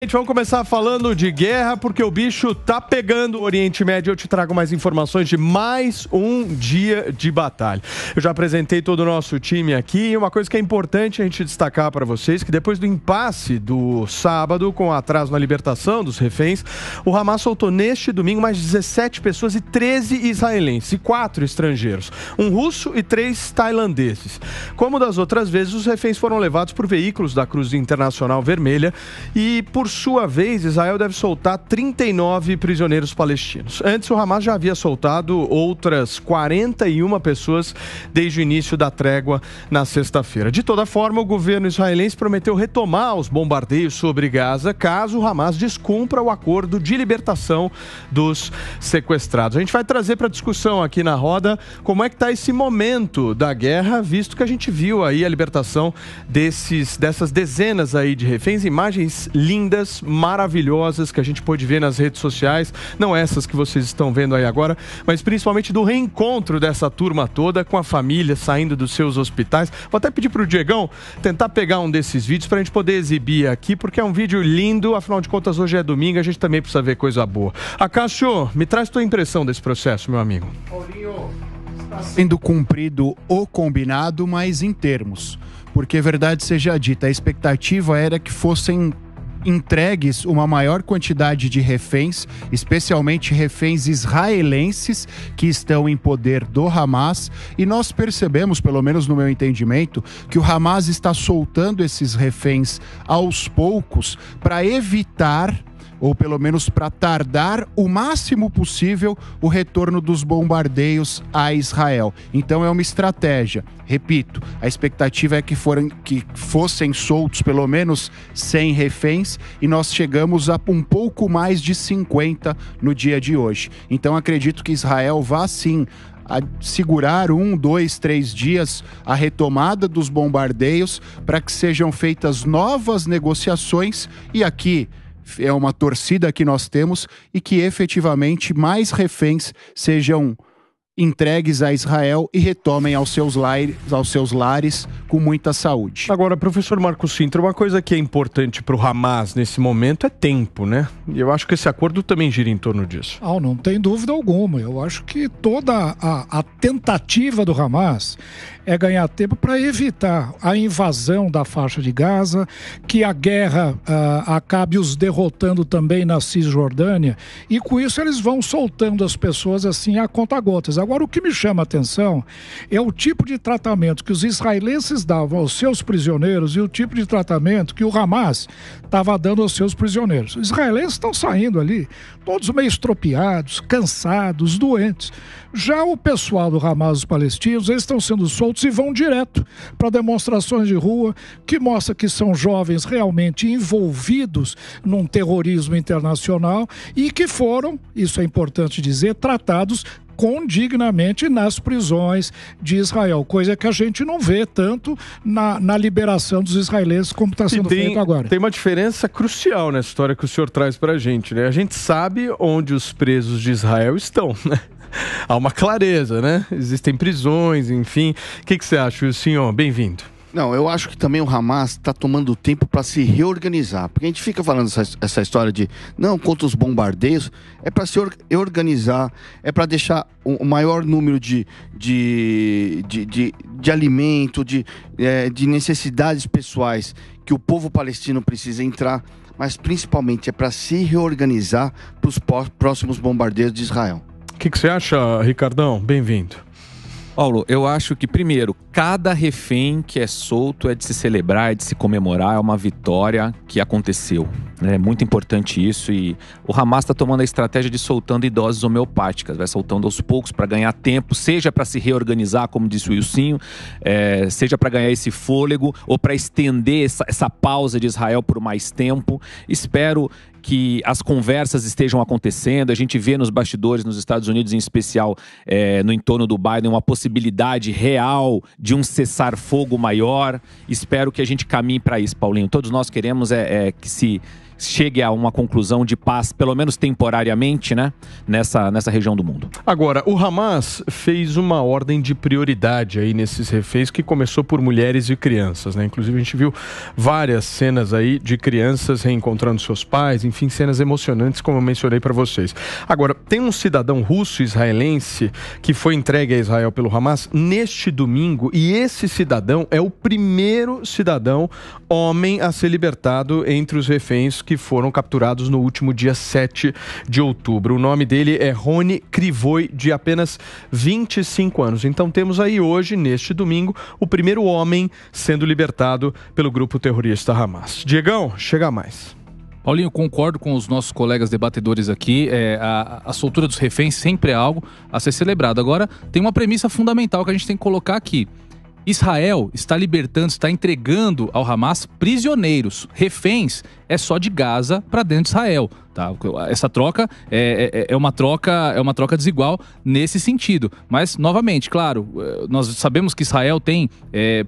Gente, vamos começar falando de guerra, porque o bicho tá pegando o Oriente Médio. Eu te trago mais informações de mais um dia de batalha. Eu já apresentei todo o nosso time aqui e uma coisa que é importante a gente destacar para vocês, que depois do impasse do sábado, com o atraso na libertação dos reféns, o Hamas soltou neste domingo mais 17 pessoas e 13 israelenses e 4 estrangeiros, um russo e 3 tailandeses. Como das outras vezes, os reféns foram levados por veículos da Cruz Internacional Vermelha e, por sua vez, Israel deve soltar 39 prisioneiros palestinos. Antes, o Hamas já havia soltado outras 41 pessoas desde o início da trégua na sexta-feira. De toda forma, o governo israelense prometeu retomar os bombardeios sobre Gaza caso o Hamas descumpra o acordo de libertação dos sequestrados. A gente vai trazer para discussão aqui na roda como é que está esse momento da guerra, visto que a gente viu aí a libertação dessas dezenas aí de reféns, imagens lindas, maravilhosas que a gente pôde ver nas redes sociais, não essas que vocês estão vendo aí agora, mas principalmente do reencontro dessa turma toda com a família saindo dos seus hospitais. Vou até pedir pro Diegão tentar pegar um desses vídeos pra gente poder exibir aqui, porque é um vídeo lindo, afinal de contas hoje é domingo, a gente também precisa ver coisa boa. Acácio, me traz tua impressão desse processo, meu amigo. Paulinho, está sendo cumprido o combinado, mas em termos, porque verdade seja dita, a expectativa era que fossem entregues uma maior quantidade de reféns, especialmente reféns israelenses que estão em poder do Hamas, e nós percebemos, pelo menos no meu entendimento, que o Hamas está soltando esses reféns aos poucos para evitar, ou pelo menos para tardar o máximo possível o retorno dos bombardeios a Israel. Então é uma estratégia. Repito, a expectativa é que fossem soltos pelo menos 100 reféns e nós chegamos a um pouco mais de 50 no dia de hoje. Então acredito que Israel vá sim a segurar 1, 2, 3 dias a retomada dos bombardeios para que sejam feitas novas negociações, e aqui é uma torcida que nós temos, e que efetivamente mais reféns sejam entregues a Israel e retomem aos seus lares com muita saúde. Agora, professor Marcos Sintra, uma coisa que é importante para o Hamas nesse momento é tempo, né? E eu acho que esse acordo também gira em torno disso. Não tem dúvida alguma. Eu acho que toda a tentativa do Hamas é ganhar tempo para evitar a invasão da faixa de Gaza, que a guerra acabe os derrotando também na Cisjordânia, e com isso eles vão soltando as pessoas assim a conta-gotas. Agora, o que me chama a atenção é o tipo de tratamento que os israelenses davam aos seus prisioneiros e o tipo de tratamento que o Hamas estava dando aos seus prisioneiros. Os israelenses estão saindo ali, todos meio estropiados, cansados, doentes. Já o pessoal do Hamas, os palestinos, eles estão sendo soltos e vão direto para demonstrações de rua que mostra que são jovens realmente envolvidos num terrorismo internacional e que foram, isso é importante dizer, tratados condignamente nas prisões de Israel, coisa que a gente não vê tanto na liberação dos israelenses como está sendo feito agora. Tem uma diferença crucial nessa história que o senhor traz para a gente, né? A gente sabe onde os presos de Israel estão, né? Há uma clareza, né? Existem prisões, enfim. O que você acha, senhor? Bem-vindo. Não, eu acho que também o Hamas está tomando tempo para se reorganizar. Porque a gente fica falando essa história de não, contra os bombardeios, é para se organizar, é para deixar o maior número de alimento, de necessidades pessoais que o povo palestino precisa entrar, mas principalmente é para se reorganizar para os próximos bombardeios de Israel. O que você acha, Ricardão? Bem-vindo. Paulo, eu acho que, primeiro, cada refém que é solto é de se celebrar, é de se comemorar, é uma vitória que aconteceu. É muito importante isso, e o Hamas está tomando a estratégia de soltando em doses homeopáticas, vai soltando aos poucos para ganhar tempo, seja para se reorganizar, como disse o Wilsinho, seja para ganhar esse fôlego ou para estender essa pausa de Israel por mais tempo. Espero que as conversas estejam acontecendo. A gente vê nos bastidores, nos Estados Unidos em especial, no entorno do Biden, uma possibilidade real de um cessar-fogo maior. Espero que a gente caminhe para isso, Paulinho. Todos nós queremos que se chegue a uma conclusão de paz, pelo menos temporariamente, né, nessa região do mundo. Agora, o Hamas fez uma ordem de prioridade aí nesses reféns que começou por mulheres e crianças, né? Inclusive a gente viu várias cenas aí de crianças reencontrando seus pais, enfim, cenas emocionantes, como eu mencionei para vocês. Agora, tem um cidadão russo-israelense que foi entregue a Israel pelo Hamas neste domingo, e esse cidadão é o primeiro cidadão homem a ser libertado entre os reféns que foram capturados no último dia 7 de outubro. O nome dele é Roni Krivoi, de apenas 25 anos. Então temos aí hoje, neste domingo, o primeiro homem sendo libertado pelo grupo terrorista Hamas. Diegão, chega mais. Paulinho, concordo com os nossos colegas debatedores aqui. A soltura dos reféns sempre é algo a ser celebrado. Agora, tem uma premissa fundamental que a gente tem que colocar aqui. Israel está libertando, está entregando ao Hamas prisioneiros. Reféns é só de Gaza para dentro de Israel. Tá? Essa troca é uma troca desigual nesse sentido. Mas, novamente, claro, nós sabemos que Israel tem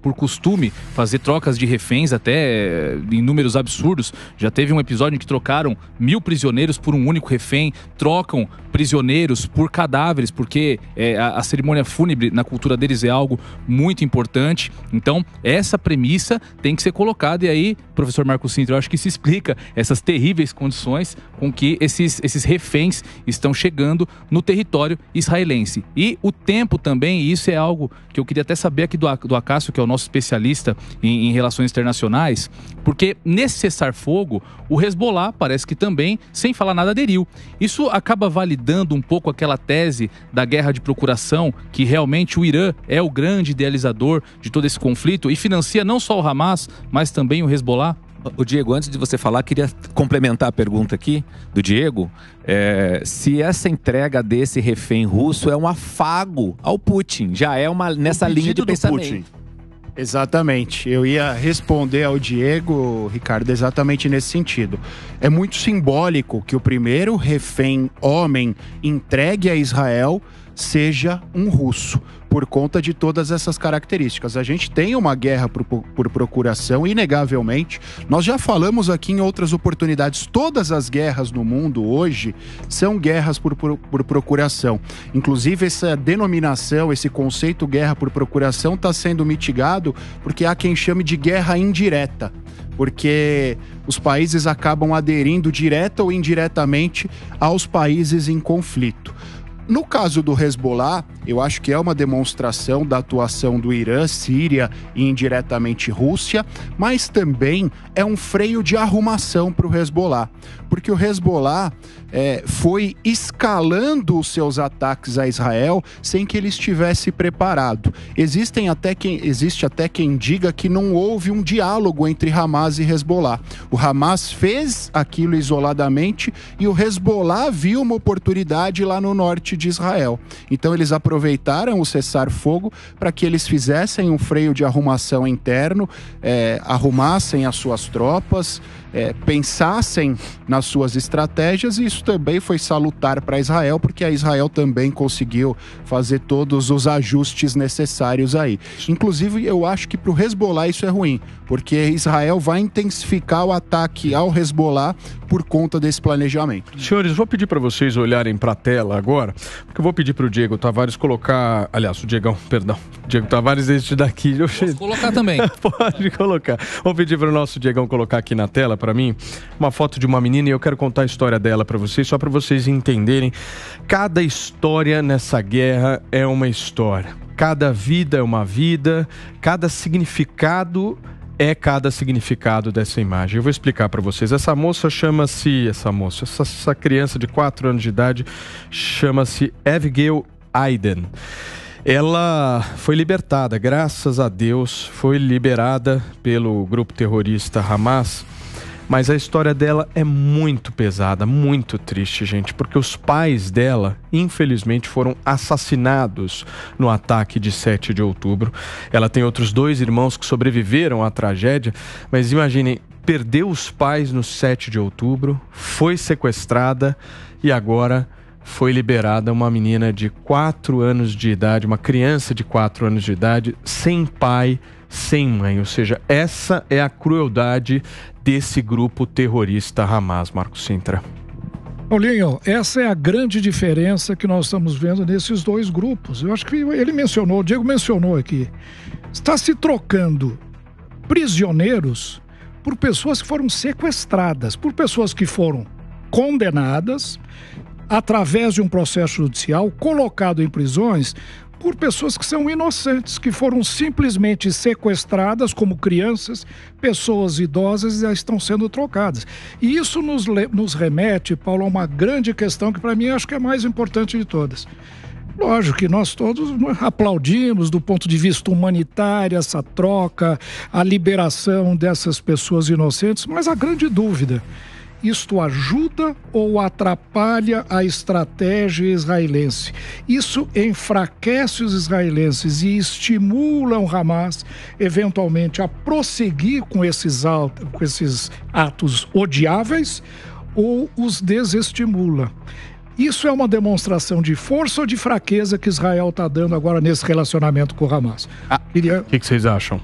por costume fazer trocas de reféns até em números absurdos. Já teve um episódio em que trocaram 1.000 prisioneiros por um único refém, trocam prisioneiros por cadáveres, porque a cerimônia fúnebre na cultura deles é algo muito importante. Então, essa premissa tem que ser colocada, e aí, professor Marcos Sintra, eu acho que se explica essas terríveis condições com que esses reféns estão chegando no território israelense. E o tempo também, e isso é algo que eu queria até saber aqui do Acácio, que é o nosso especialista em relações internacionais, porque nesse cessar-fogo, o Hezbollah parece que também, sem falar nada, aderiu. Isso acaba validando um pouco aquela tese da guerra de procuração, que realmente o Irã é o grande idealizador de todo esse conflito e financia não só o Hamas, mas também o Hezbollah? O Diego, antes de você falar, queria complementar a pergunta aqui do Diego. Se essa entrega desse refém russo é um afago ao Putin, já é nessa linha de pensamento. Putin. Exatamente. Eu ia responder ao Diego, Ricardo, exatamente nesse sentido. É muito simbólico que o primeiro refém homem entregue a Israel seja um russo, por conta de todas essas características. A gente tem uma guerra por procuração, inegavelmente. Nós já falamos aqui em outras oportunidades, todas as guerras no mundo hoje são guerras por procuração. Inclusive, essa denominação, esse conceito guerra por procuração está sendo mitigado porque há quem chame de guerra indireta, porque os países acabam aderindo direta ou indiretamente aos países em conflito. No caso do Hezbollah, eu acho que é uma demonstração da atuação do Irã, Síria e indiretamente Rússia, mas também é um freio de arrumação para o Hezbollah, porque o Hezbollah foi escalando os seus ataques a Israel sem que ele estivesse preparado. Existe até quem diga que não houve um diálogo entre Hamas e Hezbollah. O Hamas fez aquilo isoladamente e o Hezbollah viu uma oportunidade lá no norte de Israel. Então eles aproveitaram o cessar-fogo para que eles fizessem um freio de arrumação interno, arrumassem as suas tropas, pensassem nas suas estratégias, e isso também foi salutar para Israel, porque a Israel também conseguiu fazer todos os ajustes necessários aí. Inclusive, eu acho que para o Hezbollah isso é ruim, porque Israel vai intensificar o ataque ao Hezbollah por conta desse planejamento. Senhores, vou pedir para vocês olharem para a tela agora, porque eu vou pedir para o Diego Tavares colocar... Aliás, o Diego Tavares, este daqui... Posso colocar também. Pode colocar. Vou pedir para o nosso Diegão colocar aqui na tela para mim uma foto de uma menina, e eu quero contar a história dela para vocês, só para vocês entenderem. Cada história nessa guerra é uma história. Cada vida é uma vida. Cada significado é cada significado dessa imagem. Eu vou explicar para vocês. Essa criança de 4 anos de idade chama-se Abigail Aiden. Ela foi libertada, graças a Deus, foi liberada pelo grupo terrorista Hamas, mas a história dela é muito pesada, muito triste, gente, porque os pais dela, infelizmente, foram assassinados no ataque de 7 de outubro. Ela tem outros 2 irmãos que sobreviveram à tragédia, mas imaginem, perdeu os pais no 7 de outubro, foi sequestrada e agora foi liberada uma menina de 4 anos de idade, uma criança de 4 anos de idade, sem pai, sem mãe. Ou seja, essa é a crueldade desse grupo terrorista Hamas, Marcos Cintra. Paulinho, essa é a grande diferença que nós estamos vendo nesses dois grupos. Eu acho que ele mencionou, o Diego mencionou aqui. Está se trocando prisioneiros por pessoas que foram sequestradas, por pessoas que foram condenadas através de um processo judicial, colocado em prisões por pessoas que são inocentes, que foram simplesmente sequestradas como crianças, pessoas idosas e já estão sendo trocadas. E isso nos remete, Paulo, a uma grande questão que para mim acho que é a mais importante de todas. Lógico que nós todos aplaudimos do ponto de vista humanitário essa troca, a liberação dessas pessoas inocentes, mas a grande dúvida: isto ajuda ou atrapalha a estratégia israelense? Isso enfraquece os israelenses e estimula o Hamas, eventualmente, a prosseguir com esses atos odiáveis, ou os desestimula? Isso é uma demonstração de força ou de fraqueza que Israel está dando agora nesse relacionamento com o Hamas? O que vocês acham?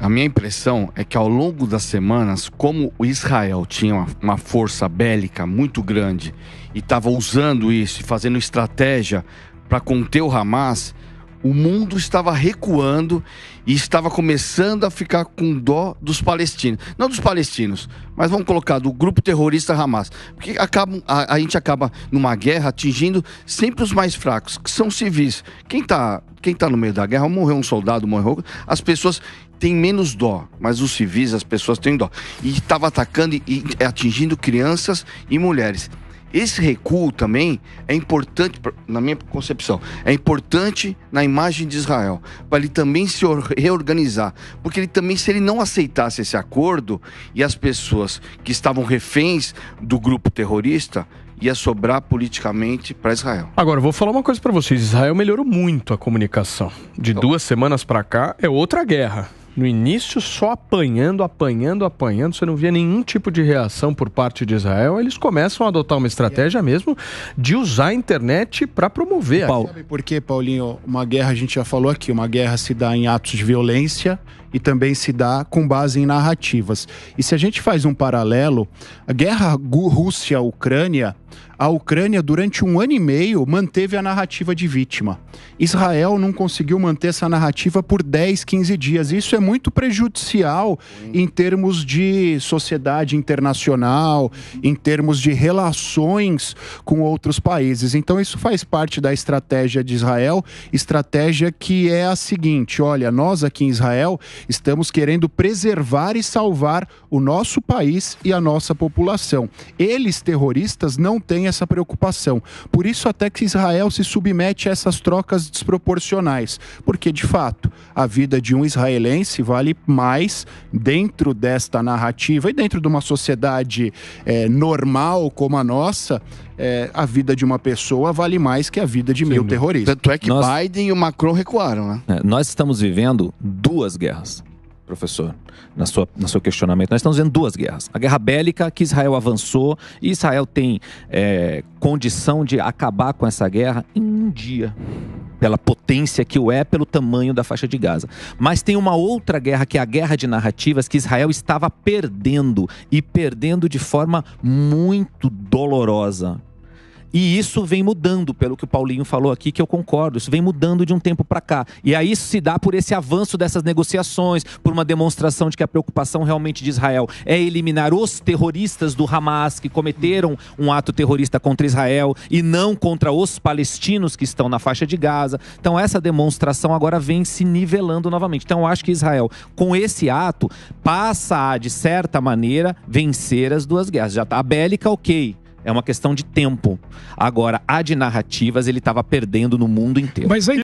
A minha impressão é que ao longo das semanas, como o Israel tinha uma força bélica muito grande e estava usando isso e fazendo estratégia para conter o Hamas, o mundo estava recuando e estava começando a ficar com dó dos palestinos. Não dos palestinos, mas vamos colocar do grupo terrorista Hamas. Porque a gente acaba numa guerra atingindo sempre os mais fracos, que são civis. Quem tá no meio da guerra, morreu um soldado, morreu... As pessoas têm menos dó, mas os civis, as pessoas têm dó. E estava atacando e atingindo crianças e mulheres. Esse recuo também é importante, na minha concepção, é importante na imagem de Israel, para ele também se reorganizar. Porque ele também, se ele não aceitasse esse acordo e as pessoas que estavam reféns do grupo terrorista, ia sobrar politicamente para Israel. Agora, eu vou falar uma coisa para vocês. Israel melhorou muito a comunicação. De 2 semanas para cá, é outra guerra. No início, só apanhando, você não via nenhum tipo de reação por parte de Israel. Eles começam a adotar uma estratégia mesmo de usar a internet para promover. Sabe por quê, Paulinho? Uma guerra, a gente já falou aqui, uma guerra se dá em atos de violência e também se dá com base em narrativas. E se a gente faz um paralelo, a guerra Rússia-Ucrânia, a Ucrânia, durante 1 ano e meio, manteve a narrativa de vítima. Israel não conseguiu manter essa narrativa por 10, 15 dias. Isso é muito prejudicial em termos de sociedade internacional, em termos de relações com outros países. Então, isso faz parte da estratégia de Israel, estratégia que é a seguinte: olha, nós aqui em Israel estamos querendo preservar e salvar o nosso país e a nossa população. Eles, terroristas, não têm essa preocupação. Por isso até que Israel se submete a essas trocas desproporcionais. Porque, de fato, a vida de um israelense vale mais dentro desta narrativa e dentro de uma sociedade normal como a nossa. A vida de uma pessoa vale mais que a vida de 1000 terroristas. Tanto é que Biden e o Macron recuaram, né? Nós estamos vivendo 2 guerras, professor, no seu questionamento. Nós estamos vendo 2 guerras. A guerra bélica, que Israel avançou, e Israel tem condição de acabar com essa guerra em 1 dia. Pela potência que o é, pelo tamanho da faixa de Gaza. Mas tem uma outra guerra, que é a guerra de narrativas, que Israel estava perdendo, e perdendo de forma muito dolorosa. E isso vem mudando, pelo que o Paulinho falou aqui, que eu concordo. Isso vem mudando de um tempo para cá. E aí isso se dá por esse avanço dessas negociações, por uma demonstração de que a preocupação realmente de Israel é eliminar os terroristas do Hamas, que cometeram um ato terrorista contra Israel, e não contra os palestinos que estão na faixa de Gaza. Então essa demonstração agora vem se nivelando novamente. Então eu acho que Israel, com esse ato, passa a, de certa maneira, vencer as 2 guerras. Já tá a bélica, ok. É uma questão de tempo. Agora, a de narrativas, ele estava perdendo no mundo inteiro. Mas